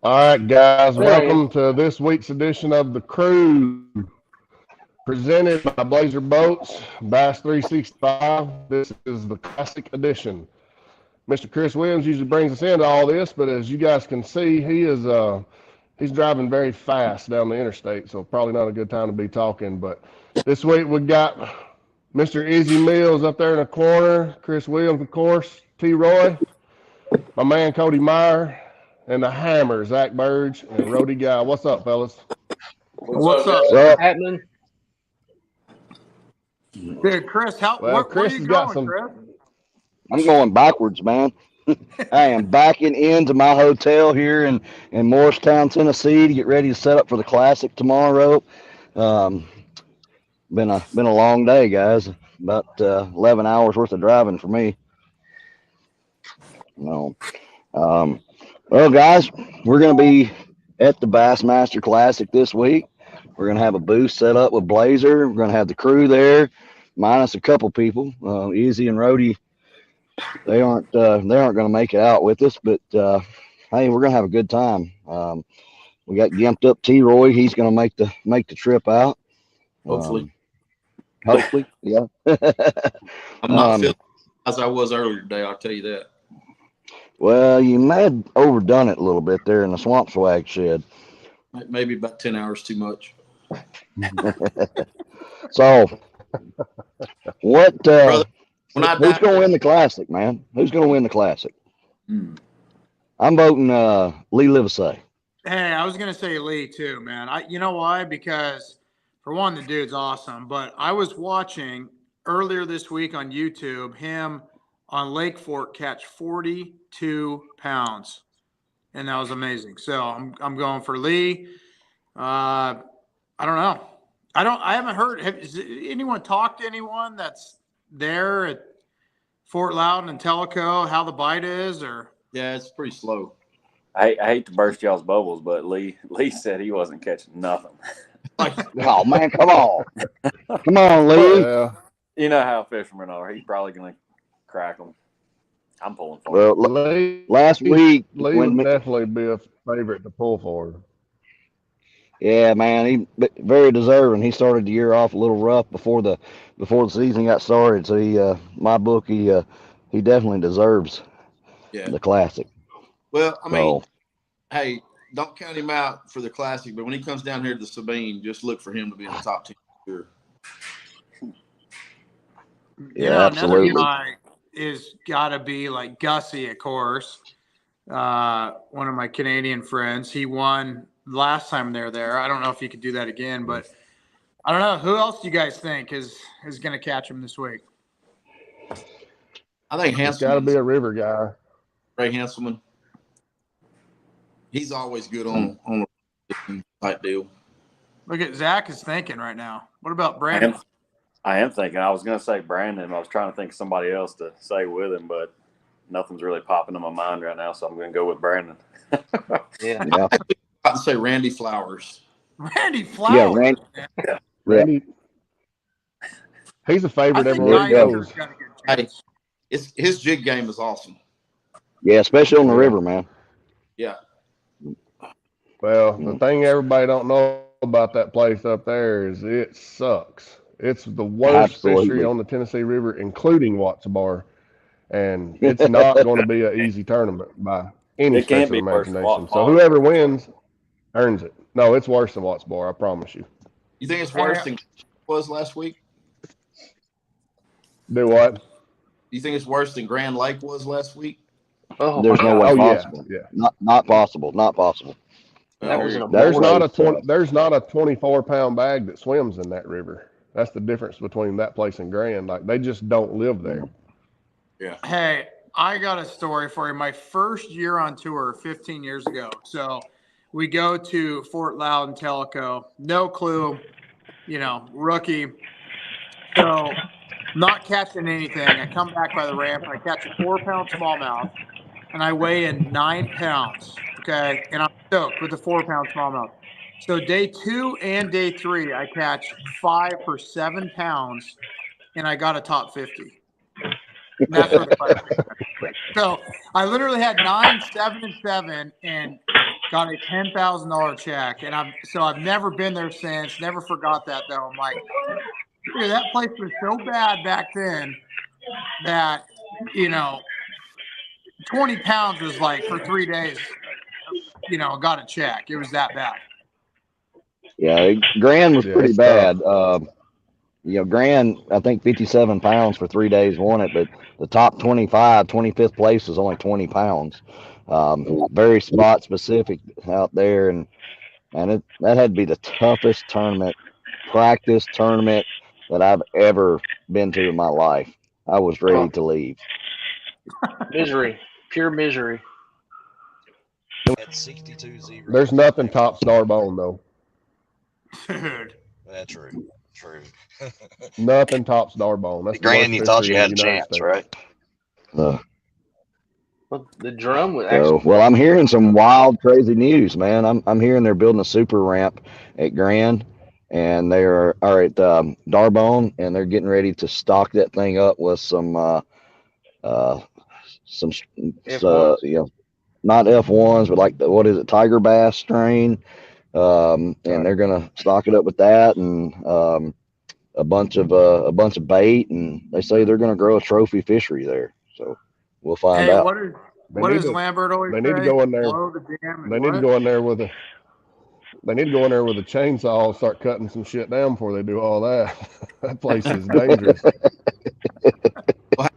All right, guys, welcome to this week's edition of The Crew, presented by Blazer Boats, Bass 365. This is the Classic Edition. Mr. Chris Williams usually brings us into all this, but as you guys can see, he's driving very fast down the interstate, so probably not a good time to be talking. But this week we got Mr. Izzy Mills up there in the corner, Chris Williams, of course, T. Roy, my man Cody Meyer, and the Hammer, Zach Burge, and Rody Guy. What's up, fellas? What's up? What's happening? Dude, Chris, Well, where are you going, Chris? I'm going backwards, man. I am backing into my hotel here in Morristown, Tennessee, to get ready to set up for the Classic tomorrow. Been a long day, guys. About 11 hours worth of driving for me. No. Well, guys, we're going to be at the Bassmaster Classic this week. We're going to have a booth set up with Blazer. We're going to have the crew there, minus a couple people. Izzy and Rody, they aren't going to make it out with us, but hey, we're going to have a good time. We got gimped up T-Roy. He's going to make the trip out. Hopefully, yeah. I'm not feeling as I was earlier today. I'll tell you that. Well, you may have overdone it a little bit there in the swamp swag shed. Maybe about 10 hours too much. So, what? Brother, who's going to win the Classic, man? Who's going to win the Classic? I'm voting Lee Livesey. Hey, I was gonna say Lee too, man. You know why? Because for one, the dude's awesome. But I was watching earlier this week on YouTube him on Lake Fork catch 42 pounds, and that was amazing. So I'm going for Lee. I don't know. I haven't heard. Has anyone talked to anyone that's there at Fort Loudon and Tellico how the bite is? Or yeah, it's pretty slow. I hate to burst y'all's bubbles, but Lee said he wasn't catching nothing. Oh man, come on, Lee. Yeah. You know how fishermen are. He's probably going to crack them. I'm pulling for him. Well, last week, Lee would definitely be a favorite to pull for. Yeah, man, he very deserving. He started the year off a little rough before the season got started. So he definitely deserves the Classic. Well, I mean, hey, don't count him out for the Classic, but when he comes down here to the Sabine, just look for him to be in the top 10. Sure. Yeah, absolutely. Another guy is got to be like Gussie, of course. One of my Canadian friends. He won last time they're there. I don't know if he could do that again, but I don't know. Who else do you guys think is going to catch him this week? I think Hanselman's got to be a river guy. Ray Hanselman. He's always good on a type deal. Look at Zach is thinking right now. What about Brandon? I am thinking. I was going to say Brandon. I was trying to think of somebody else to say with him, but nothing's really popping in my mind right now, so I'm going to go with Brandon. Yeah. I was about to say Randy Flowers. Randy Flowers. Yeah, Randy. He's a favorite everywhere he goes. Hey, his jig game is awesome. Yeah, especially on the river, man. Yeah. Well, the thing everybody don't know about that place up there is it sucks. It's the worst fishery on the Tennessee River, including Watts Bar, and it's not going to be an easy tournament by any stretch of the imagination. So whoever wins earns it. No, it's worse than Watts Bar, I promise you. You think it's worse than it was last week? Do what? You think it's worse than Grand Lake was last week? Oh, there's no way possible. Yeah. Not possible. Not possible. There's not a 24-pound bag that swims in that river. That's the difference between that place and Grand. Like, they just don't live there. Yeah. Hey, I got a story for you. My first year on tour 15 years ago. So we go to Fort Loudon, Tellico. No clue, rookie. So not catching anything. I come back by the ramp. I catch a 4-pound smallmouth, and I weigh in 9 pounds. Okay, and I'm stoked with the 4-pound smallmouth. So day 2 and day 3, I catch 5 for 7 pounds, and I got a top 50. And that's what the so I literally had 9, 7, and 7, and got a $10,000 check, and I've never been there since. Never forgot that though. I'm like, dude, that place was so bad back then that 20 pounds was like for 3 days. Got a check. It was that bad. Yeah, Grand was Yeah, pretty it's bad. Grand, I think 57 pounds for 3 days won it, but the top 25th place was only 20 pounds. Very spot specific out there, and that had to be the toughest practice tournament that I've ever been to in my life. I was ready to leave. Misery, pure misery. At 62-0. There's nothing top Starbone though. Dude. That's true. Nothing top Starbone. That's the Grand, worst you thought fishery you in had the a United chance, States. right? Well, the drum was So, actually. well, I'm hearing some wild, crazy news, man. I'm hearing they're building a super ramp at Grand, and they are at Darbone, and they're getting ready to stock that thing up with some F1s. not F1s, but like what is it, tiger bass strain, and they're gonna stock it up with that and a bunch of bait, and they say they're gonna grow a trophy fishery there. So we'll find out. What does Lambert always say? They need to go in there. Blow the dam. They need to go in there with a. They need to go in there with a chainsaw and start cutting some shit down before they do all that. That place is dangerous. Well,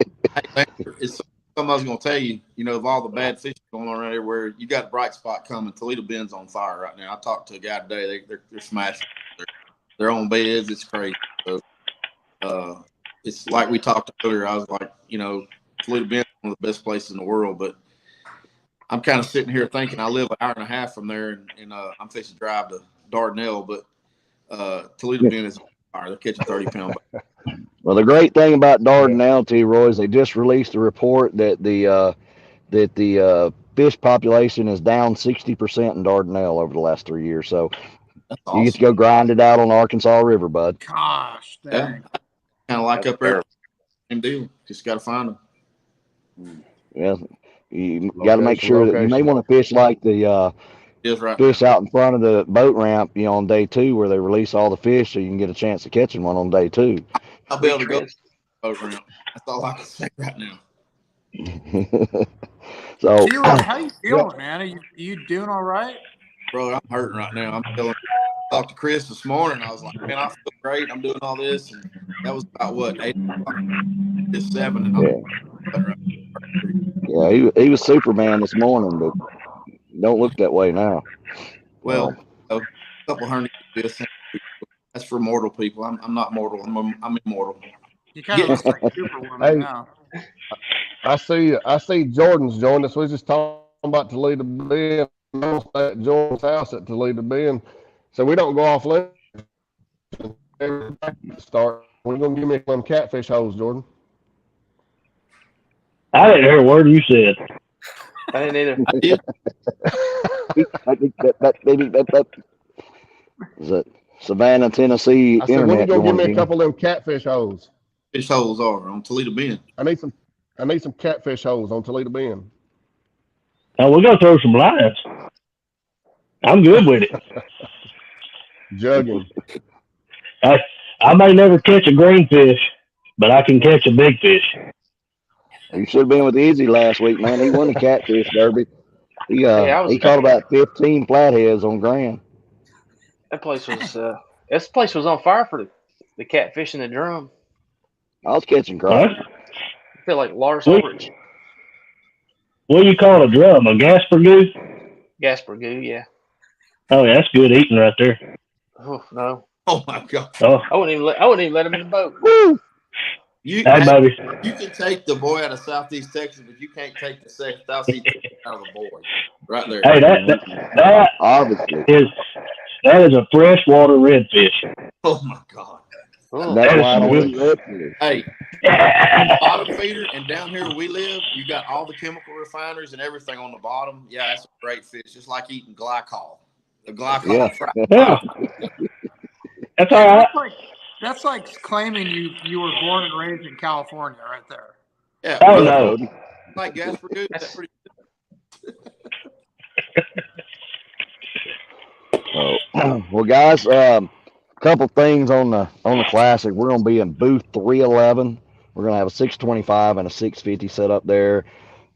hey, it's something I was going to tell you. Of all the bad fishing going on around everywhere, you got a bright spot coming. Toledo Bend's on fire right now. I talked to a guy today. They're smashing. They're on beds. It's crazy. So, it's like we talked earlier. I was like, Toledo Bend's one of the best places in the world, but I'm kind of sitting here thinking I live an hour and a half from there, and I'm fixing to drive to Dardanelle, but Toledo Bend is on fire. They're catching 30-pound. Well, the great thing about Dardanelle, T-Roy, is they just released a report that the fish population is down 60% in Dardanelle over the last 3 years. So That's awesome. you get to go grind it out on the Arkansas River, bud. Gosh, dang. Yeah, kind of like up there. Same deal. Just got to find them. Yeah, you got to make sure that you may want to fish like the fish out in front of the boat ramp, on day 2 where they release all the fish, so you can get a chance of catching one on day 2. I'll be able to go to the boat ramp. That's all I can say right now. So, how you feeling, man? Are you doing all right? Bro, I'm hurting right now. I talked to Chris this morning. I was like, man, I feel great. I'm doing all this. And that was about what, 8 o'clock? It's 7. And yeah, he was Superman this morning, but don't look that way now. Well, a couple hundred this. That's for mortal people. I'm not mortal. I'm immortal. You kind of look like Superwoman now. I see Jordan's joined us. We was just talking about Toledo Bend. I'm at Jordan's house at Toledo Bend, so we don't go off limits. Start. We're gonna give me some catfish holes, Jordan. I didn't hear a word you said. I didn't either. I did. that is it Savannah, Tennessee I said, when you internet go give me going a couple of them catfish holes. Fish holes are on Toledo Bend. I need some catfish holes on Toledo Bend. Now we're gonna throw some lines. I'm good with it. Jugging. I may never catch a green fish, but I can catch a big fish. You should have been with Izzy last week, man. He won the catfish derby. He caught about 15 flatheads on Grand. That place was on fire for the catfish in the drum. I was catching crappie. I feel like Lars Ulrich. What do you call a drum? A Gasper goo? Gasper goo, yeah. Oh, yeah, that's good eating right there. Oh no. Oh my God. Oh, I wouldn't even let him in the boat. Woo! You baby. You can take the boy out of Southeast Texas, but you can't take the Southeast Texas out of the boy. Right there. Hey, that Obviously. that is a freshwater redfish. Oh my God. Oh, That's That is why I some don't good- eat redfish. Hey, bottom feeder, and down here where we live, you got all the chemical refineries and everything on the bottom. Yeah, that's a great fish. Just like eating glycol. The glycol Yeah. fried. Yeah. That's all right. That's like claiming you were born and raised in California, right there. Yeah. Oh, well, no. Like Gasper Goose. That's pretty Well, guys, couple things on the classic. We're gonna be in booth 311. We're gonna have a 625 and a 650 set up there.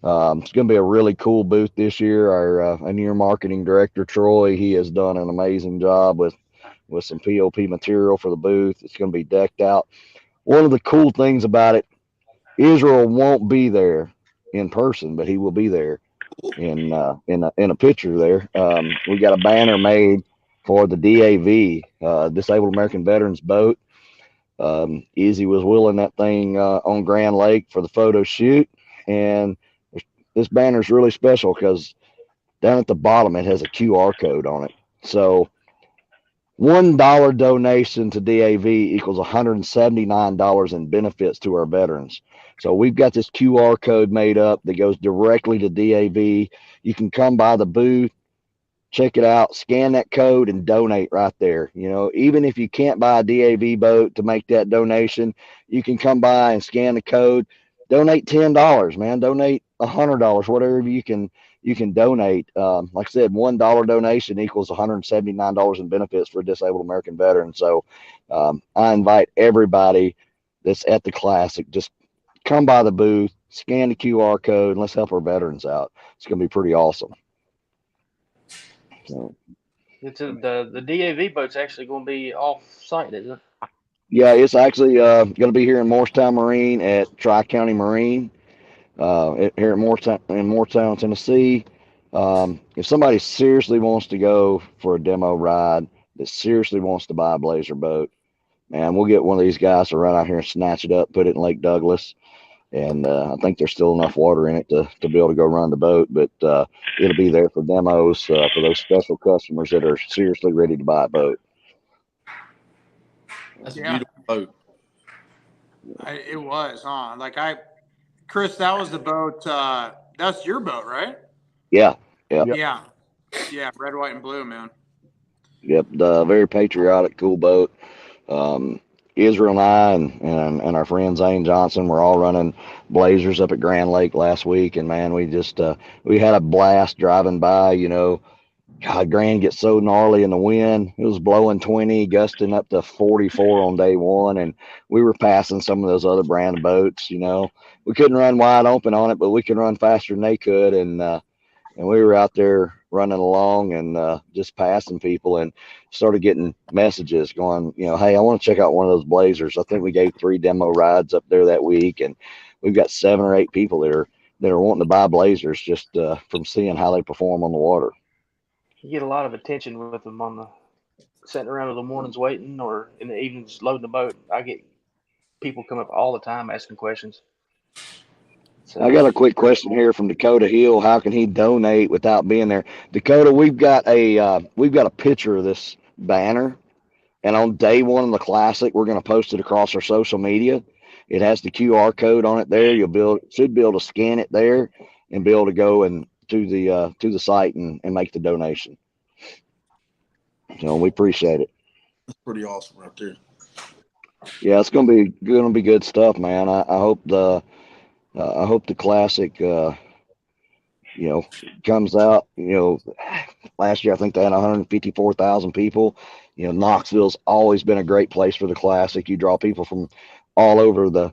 It's gonna be a really cool booth this year. Our new marketing director Troy, he has done an amazing job with some POP material for the booth. It's gonna be decked out. One of the cool things about it, Israel won't be there in person, but he will be there in a picture there. We got a banner made for the DAV, Disabled American Veterans Boat. Izzy was wheeling that thing on Grand Lake for the photo shoot, and this banner is really special because down at the bottom it has a QR code on it. So $1 donation to DAV equals $179 in benefits to our veterans. So we've got this QR code made up that goes directly to DAV. You can come by the booth, check it out, scan that code, and donate right there. You know, even if you can't buy a DAV boat to make that donation, you can come by and scan the code. Donate $10, man. Donate $100, whatever you can donate. Like I said, $1 donation equals $179 in benefits for a disabled American veteran. So I invite everybody that's at the Classic, just come by the booth, scan the QR code, and let's help our veterans out. It's going to be pretty awesome. So, It's the DAV boat's actually going to be off site, isn't it? yeah, it's actually going to be here in Morristown Marine at Tri-County Marine. Here in Morristown, Tennessee. If somebody seriously wants to go for a demo ride, that seriously wants to buy a Blazer boat, man, we'll get one of these guys to run out here and snatch it up, put it in Lake Douglas. And I think there's still enough water in it to be able to go run the boat, but it'll be there for demos for those special customers that are seriously ready to buy a boat. That's a beautiful boat. It was, huh? Chris, that was the boat. That's your boat, right? Yeah. Yeah. Red, white, and blue, man. Yep. The very patriotic, cool boat. Israel and I and our friend Zane Johnson were all running Blazers up at Grand Lake last week, and man, we just we had a blast driving by. You know, God, Grand gets so gnarly in the wind. It was blowing 20, gusting up to 44 on day one, and we were passing some of those other brand boats. You know, we couldn't run wide open on it, but we could run faster than they could, and we were out there running along and just passing people, and started getting messages going, you know, hey, I want to check out one of those Blazers. I think we gave 3 demo rides up there that week, and we've got 7 or 8 people that are wanting to buy Blazers just from seeing how they perform on the water. You get a lot of attention with them on the sitting around in the mornings waiting, or in the evenings loading the boat. I get people come up all the time asking questions. So, I got a quick question here from Dakota Hill. How can he donate without being there? Dakota, we've got a picture of this banner, and on day one of the Classic, we're going to post it across our social media. It has the QR code on it there. Should be able to scan it there and be able to go and to the site and make the donation. So we appreciate it. That's pretty awesome right there. Yeah, it's gonna be good stuff, man. I hope the Classic comes out. Last year I think they had 154,000 people. Knoxville's always been a great place for the Classic. You draw people from all over the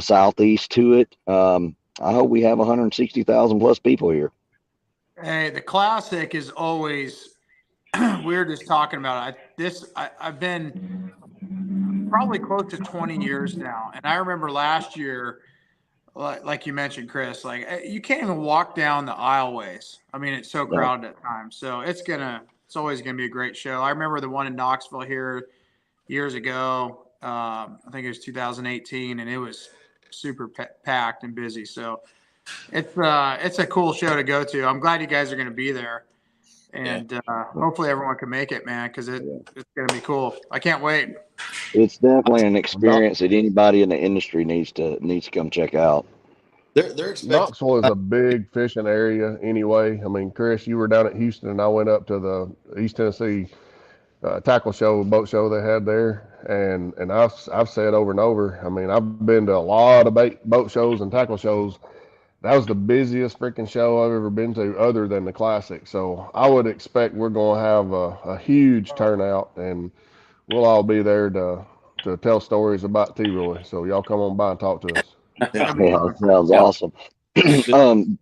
Southeast to it. I hope we have 160,000 plus people here. Hey, the Classic is always we were just talking about it. I've been probably close to 20 years now, and I remember last year, like you mentioned, Chris, like you can't even walk down the aisleways. I mean, it's so crowded at times. So it's always gonna be a great show. I remember the one in Knoxville here years ago. I think it was 2018, and it was super packed and busy. So it's a cool show to go to. I'm glad you guys are going to be there, and hopefully everyone can make it, man, because it's going to be cool. I can't wait. It's definitely an experience that anybody in the industry needs to come check out. They're expecting. Knoxville is a big fishing area anyway. I mean, Chris, you were down at Houston, and I went up to the East Tennessee tackle show, boat show they had there, and I've said over and over. I mean, I've been to a lot of boat shows and tackle shows, that was the busiest freaking show I've ever been to, other than the Classic. So I would expect we're gonna have a huge turnout, and we'll all be there to tell stories about T-Roy. So y'all come on by and talk to us. Yeah. Yeah, that sounds Yeah. awesome. Good.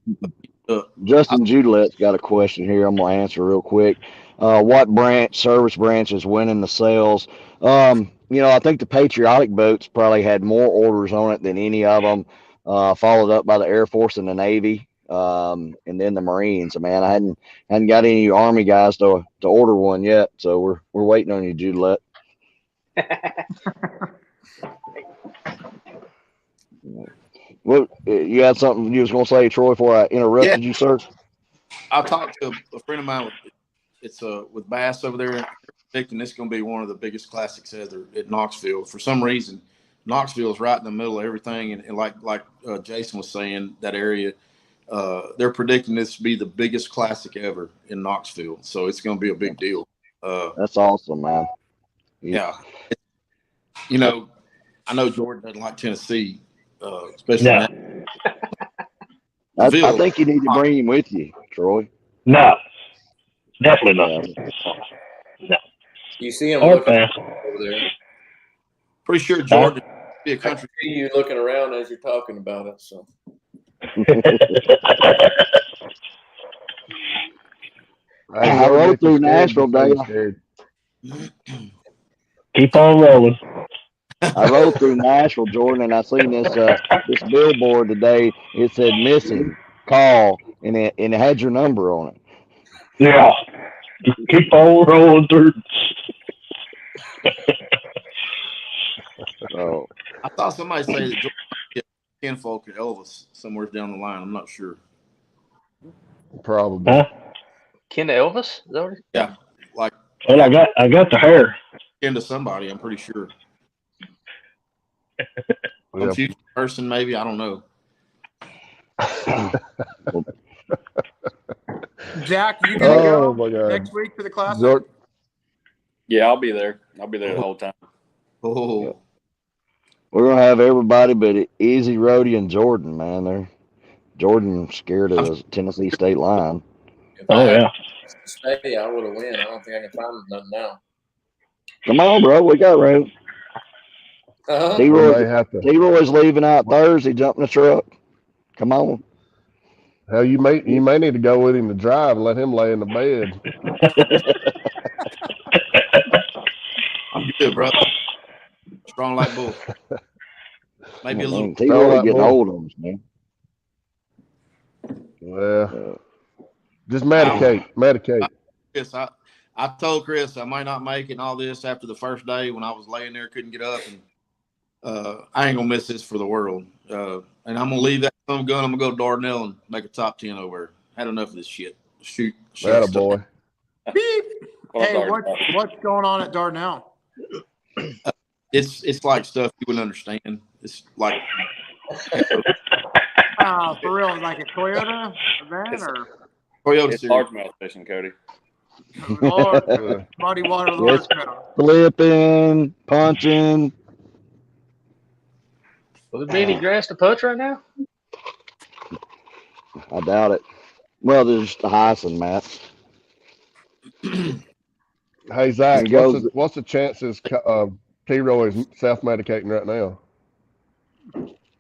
Uh, Justin Judelet's got a question here. I'm gonna answer real quick. What service branch is winning the sales? I think the Patriotic boats probably had more orders on it than any of them. Followed up by the Air Force and the Navy, and then the Marines. Man, I hadn't got any Army guys to order one yet, so we're waiting on you, Judelet. What you had something you was gonna say, Troy, before I interrupted you, sir? I talked to a friend of mine. It's with Bass over there, predicting this is going to be one of the biggest classics ever at Knoxville. For some reason, Knoxville is right in the middle of everything, and like Jason was saying, that area, they're predicting this to be the biggest classic ever in Knoxville. So it's going to be a big deal. That's awesome, man. Yeah, I know Jordan doesn't like Tennessee, especially No. I think you need to bring him with you, Troy. No, definitely not. No. You see him Or looking fast. over there. Pretty sure Jordan be a I country. see you looking around as you're talking about it. So I rode through Nashville, Dale. Keep on rolling. I rode through Nashville, Jordan, and I seen this billboard today. It said "missing, call," and it had your number on it. Yeah. Just keep on rolling through. So I thought somebody say that Jordan might get kinfolk at Elvis somewhere down the line. I'm not sure. Probably. Huh? Ken to Elvis? Is that what Yeah, like Well, I got the hair. into somebody. I'm pretty sure. Some Yeah. future person, maybe. I don't know. Jack, you gonna Oh, go my God. next week for the Classic? Zor- Yeah, I'll be there. I'll be there the whole time. Oh, we're gonna have everybody but Easy, Rhodey, and Jordan. Man, Jordan's scared of the Tennessee state line. if I Oh, had yeah. to stay, I would have win. I don't think I can find nothing now. Come on, bro, we got room. Uh-huh. we may have to. T-Roy's leaving out Thursday, jumping the truck. Come on. Hell, you may need to go with him to drive and let him lay in the bed. I'm good, bro. Strong like bull. Maybe a little. T-Roy like getting bull. old on us, man. Well, just medicate. Chris, I told Chris I might not make it and all this after the first day when I was laying there, couldn't get up, and I ain't gonna miss this for the world. And I'm gonna leave that some gun. I'm gonna go to Dardanelle and make a top 10 over there. Had enough of this shit. Shoot That a stuff. boy. Beep. Well, Hey, what's going on at Dardanelle? It's like stuff you wouldn't understand. It's like For real, like a Toyota van or Toyota It's series. largemouth fishing, Cody. Lord, muddy water Yes. largemouth? Flipping, punching. Will there be any grass to punch right now? I doubt it. Well, there's the Hyson, Matt. Hey, Zach, Here goes what's the chances T-Roy is self-medicating right now?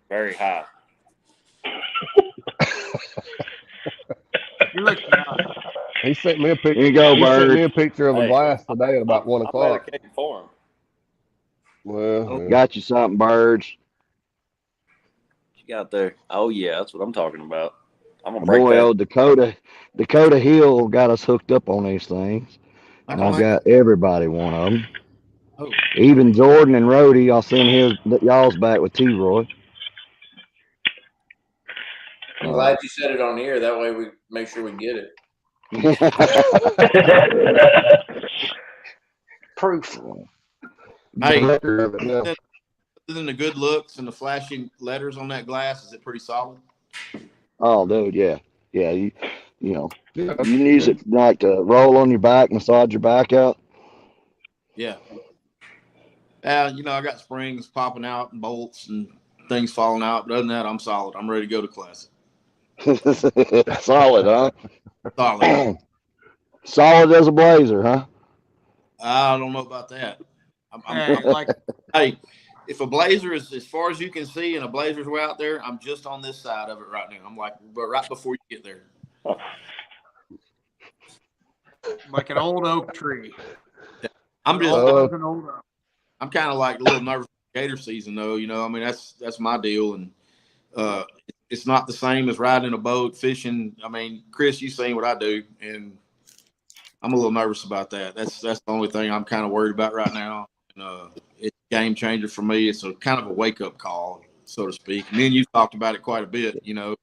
Very high. You look young. He sent me a picture. Here you go, He sent Bird. me a picture of a Hey, glass today at about 1 I'm o'clock. medicating for him. Well, yeah. Got you something, Birds. You got there. Oh, yeah, that's what I'm talking about. I'm going to break Boy, that. oh, Dakota Hill got us hooked up on these things. And I've got everybody one of them. Oh. Even Jordan and Rhodey, I'll send y'all's back with T-Roy. I'm glad you said it on here. That way we make sure we get it. Proof. Hey, Record of it now. other than the good looks and the flashing letters on that glass, is it pretty solid? Oh, dude, yeah. Yeah, you know, you can use it like to roll on your back, massage your back out. Yeah. I got springs popping out and bolts and things falling out. But other than that, I'm solid. I'm ready to go to Classic. Solid, huh? Solid. Solid as a blazer, huh? I don't know about that. Hey, like, Hey, if a blazer is as far as you can see and a blazer's way out there, I'm just on this side of it right now. I'm like, but right before you get there. like an old oak tree. I'm just, Old as an old oak. I'm kind of like a little nervous for gator season, though. You know, I mean, that's my deal, and it's not the same as riding a boat, fishing. I mean, Chris, you seen what I do, and I'm a little nervous about that. That's the only thing I'm kind of worried about right now. And, it's a game changer for me. It's a kind of a wake up call, so to speak. Me and you talked about it quite a bit, you know.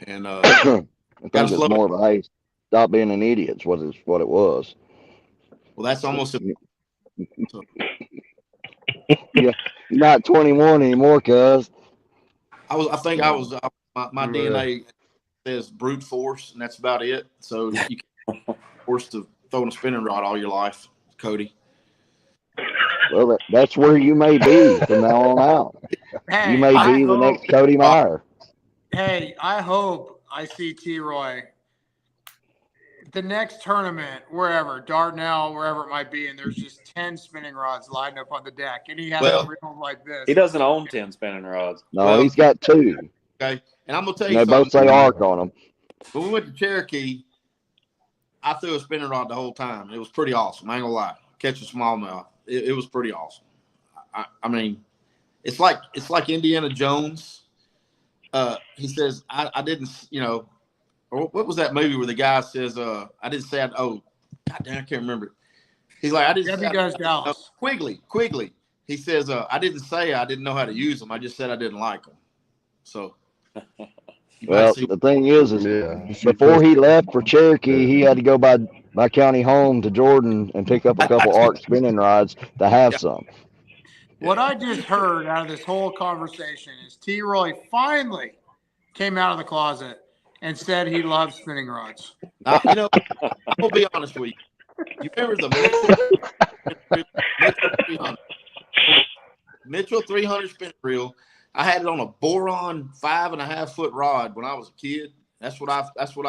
And I think it's more of a hey, stop being an idiot. Is what it was. Well, that's almost. Yeah, you're not 21 anymore, cuz. I think I was. My DNA says brute force, and that's about it. So you can't forced to throwing a spinning rod all your life, Cody. Well, that's where you may be from now on out. Hey, You may be the next Cody Meyer. Hey, I hope I see T-Roy the next tournament, wherever, Dardanelle, wherever it might be, and there's just 10 spinning rods lined up on the deck, and he has a reel like this. He doesn't own 10 spinning rods. No, he's got 2. Okay, and I'm gonna tell you they something. both say arc on them. When we went to Cherokee, I threw a spinning rod the whole time. It was pretty awesome. I ain't gonna lie. Catch a smallmouth. It was pretty awesome. I mean, it's like Indiana Jones. He says, I didn't, you know, what was that movie where the guy says, I didn't say, God damn, I can't remember. He's like, I didn't say, Dallas. Quigley. He says, I didn't say I didn't know how to use them. I just said I didn't like them. So. Well, the thing is before he left for Cherokee, he had to go by county home to Jordan and pick up a couple arc spinning rods to have some. What I just heard out of this whole conversation is T-Roy finally came out of the closet and said he loves spinning rods. You know, I'll be honest with you. You remember the Mitchell 300 spinning reel? I had it on a boron 5.5 foot rod when I was a kid. That's what I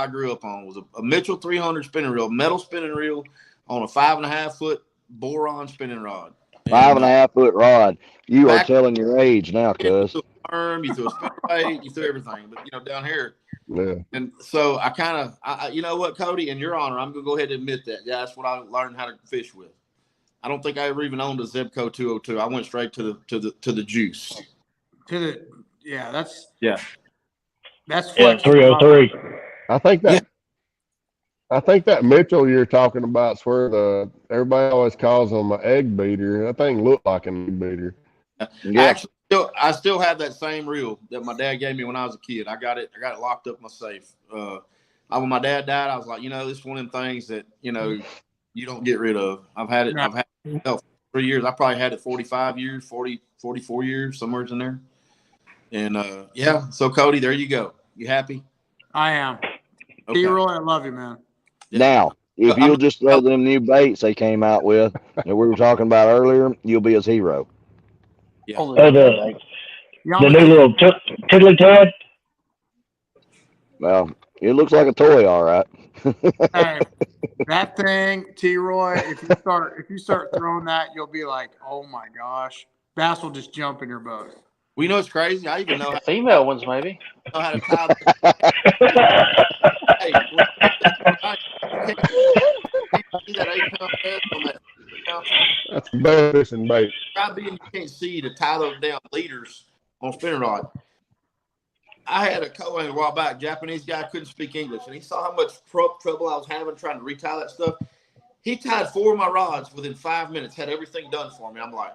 grew up on, was a Mitchell 300 spinning reel, metal spinning reel on a 5.5 foot boron spinning rod. 5.5 foot rod. You are telling your age now, cuz. You threw a spinnerbait, you threw everything. But, you know, down here. Yeah. And so I kind of, you know what, Cody, in your honor, I'm going to go ahead and admit that. Yeah, that's what I learned how to fish with. I don't think I ever even owned a Zebco 202. I went straight to the juice. That's 303. I think that Mitchell you're talking about is where everybody always calls him an egg beater. That thing looked like an egg beater. Yeah. I still have that same reel that my dad gave me when I was a kid. I got it locked up in my safe. When my dad died, I was like, you know, this is one of them things that, you know, you don't get rid of. I've had it for 3 years. I probably had it 45 years, 44 years, somewhere in there. And so Cody, there you go. You happy? I am. Okay. T-Roy, I love you, man. Now, if you'll just throw them new baits they came out with that we were talking about earlier, you'll be his hero. Yeah. The new little tiddly Ted. Well, it looks like a toy, all right. Hey, that thing, T-Roy, if you start throwing that, you'll be like, oh my gosh, bass will just jump in your boat. We know it's crazy. I even know the female ones, maybe. Know how to tie. Hey, see that 8-pound head on that? That's a bad fishing bait. Try being you can't see to tie those down leaders on spinning rod. I had a co-owner a while back, Japanese guy, couldn't speak English, and he saw how much trouble I was having trying to retie that stuff. He tied 4 of my rods within 5 minutes, had everything done for me. I'm like,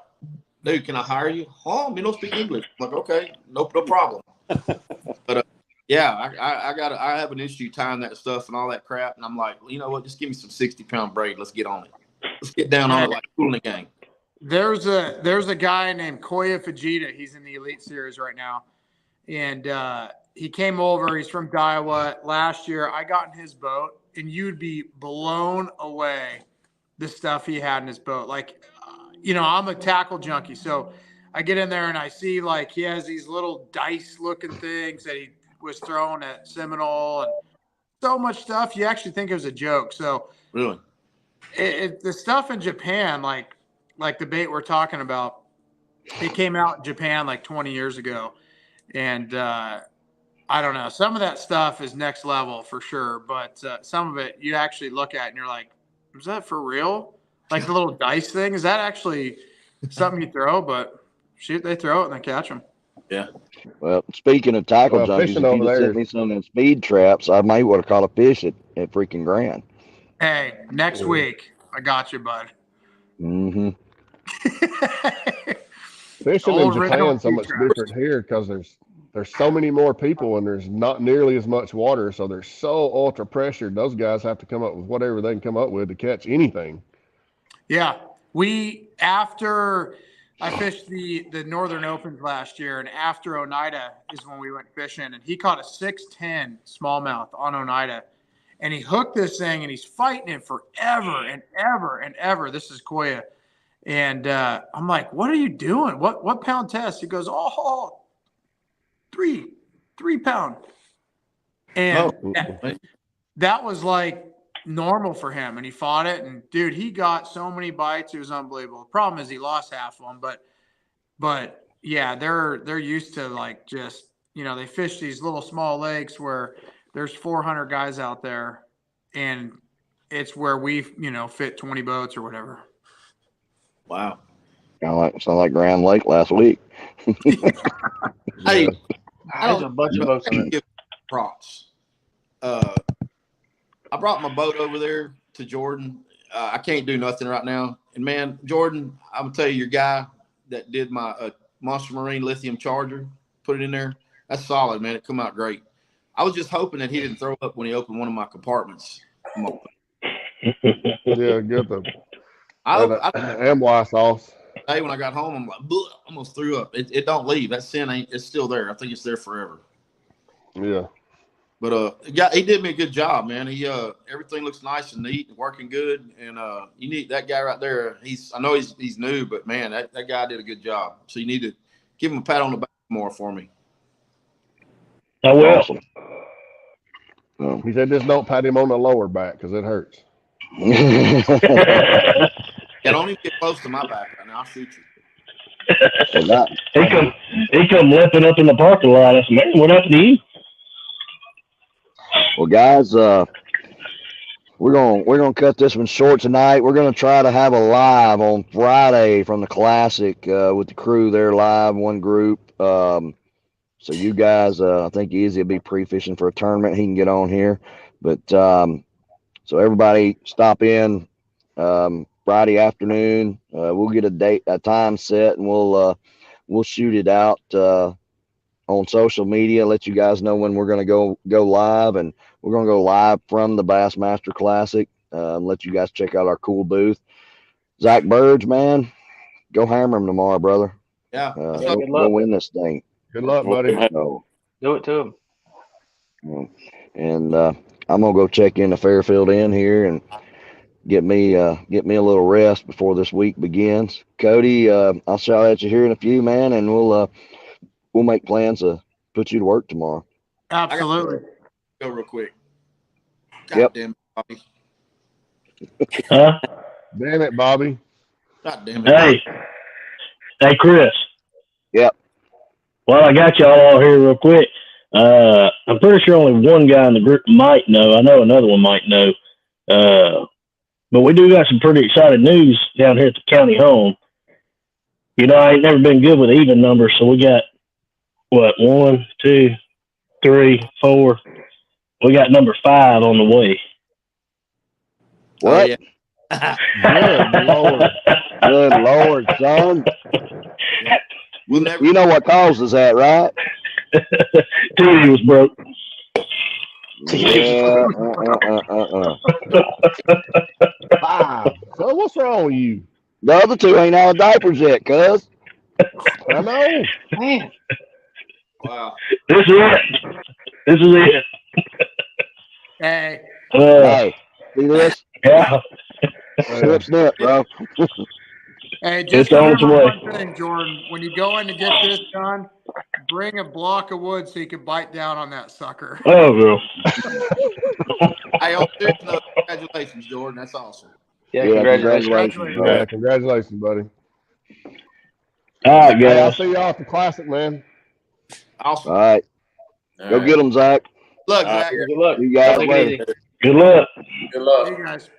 dude, can I hire you? Oh, you don't speak English. I'm like, okay, no problem. But I have an issue tying that stuff and all that crap, and I'm like, you know what? Just give me some 60-pound braid. Let's get on it. Let's get down on it like Cool in the Gang. There's a guy named Koya Fujita. He's in the Elite Series right now, and he came over. He's from Daiwa. Last year, I got in his boat, and you'd be blown away the stuff he had in his boat. Like, you know, I'm a tackle junkie, so I get in there and I see like he has these little dice looking things that he was thrown at Seminole and so much stuff. You actually think it was a joke. So Really? The stuff in Japan, like the bait we're talking about, it came out in Japan like 20 years ago. And I don't know. Some of that stuff is next level for sure. But some of it you actually look at and you're like, is that for real? Like the little dice thing, is that actually something you throw? But shoot, they throw it and they catch them. Yeah. Well, speaking of tackle junkies, fishing if you over just there. sent me some of them speed traps, I might would have caught a fish at freaking Grand. Hey, next week, I got you, bud. Mm-hmm. Fishing in Old original Japan so much sea different here because there's so many more people and there's not nearly as much water, so they're so ultra pressured. Those guys have to come up with whatever they can come up with to catch anything. Yeah, after I fished the Northern Opens last year, and after Oneida is when we went fishing, and he caught a 6'10" smallmouth on Oneida, and he hooked this thing, and he's fighting it forever and ever and ever. This is Koya, and I'm like, "What are you doing? What pound test?" He goes, "Oh, 3 pound," and that was like normal for him, and he fought it, and dude, he got so many bites. It was unbelievable. The problem is he lost half of them, but yeah, they're used to like just, they fish these little small lakes where there's 400 guys out there, and it's where we fit 20 boats or whatever. Wow. Sound like Grand Lake last week. Hey, There's a bunch of boats on it. props. I brought my boat over there to Jordan. I can't do nothing right now. And man, Jordan, I'm gonna tell you, your guy that did my Monster Marine lithium charger, put it in there. That's solid, man. It come out great. I was just hoping that he didn't throw up when he opened one of my compartments. Yeah, get the amway sauce. Hey, when I got home, I'm like, I almost threw up. It don't leave. That sin it's still there. I think it's there forever. Yeah. But he did me a good job, man. He everything looks nice and neat and working good. And you need that guy right there. I know he's new, but man, that guy did a good job. So you need to give him a pat on the back more for me. I will. Awesome. He said just don't pat him on the lower back because it hurts. Yeah, don't even get close to my back right now. I'll shoot you. He come limping up in the parking lot. I said, man, what happened to you? Well, guys, we're gonna cut this one short tonight. We're gonna try to have a live on Friday from the Classic with the crew there live, one group. So you guys, I think Izzy will be pre-fishing for a tournament. He can get on here, but so everybody stop in Friday afternoon. We'll get a time set, and we'll shoot it out on social media. Let you guys know when we're gonna go live, and we're gonna go live from the Bassmaster Classic. Let you guys check out our cool booth. Zach Burge, man, go hammer him tomorrow, brother. Yeah, go win this thing. Good luck, buddy. So, Do it to him. and I'm gonna go check into Fairfield Inn here and get me a little rest before this week begins. Cody, I'll shout at you here in a few, man, and we'll make plans to put you to work tomorrow. Absolutely. Go real quick. God Yep. damn it, Bobby. Huh? Damn it, Bobby. God damn it. Hey, Chris. Yep. Well, I got y'all all here real quick. I'm pretty sure only one guy in the group might know. I know another one might know. But we do got some pretty exciting news down here at the county home. I ain't never been good with even numbers, so we got, 1, 2, 3, 4. We got number 5 on the way. What? Oh, yeah. Good Lord. Good Lord, son. We'll never. You know what causes that, right? TV was broke. Yeah. 5. So what's wrong with you? The other two ain't out of diapers yet, cuz. I know. Man, Wow. This is it. Hey, Hey, see this? Yeah. Snip, bro. just It's on its remember way. one thing, Jordan. When you go in to get this done, bring a block of wood so you can bite down on that sucker. Oh, girl. Hey, on serious note, congratulations, Jordan. That's awesome. Yeah, Yeah, congratulations. congratulations. Yeah, congratulations, buddy. All right, Hey, I'll guys. see y'all at the Classic, man. Awesome. All right. Go get them, Zach. Look, Zach. Good luck. You guys Take it later. easy. Good luck. Good luck. See you guys.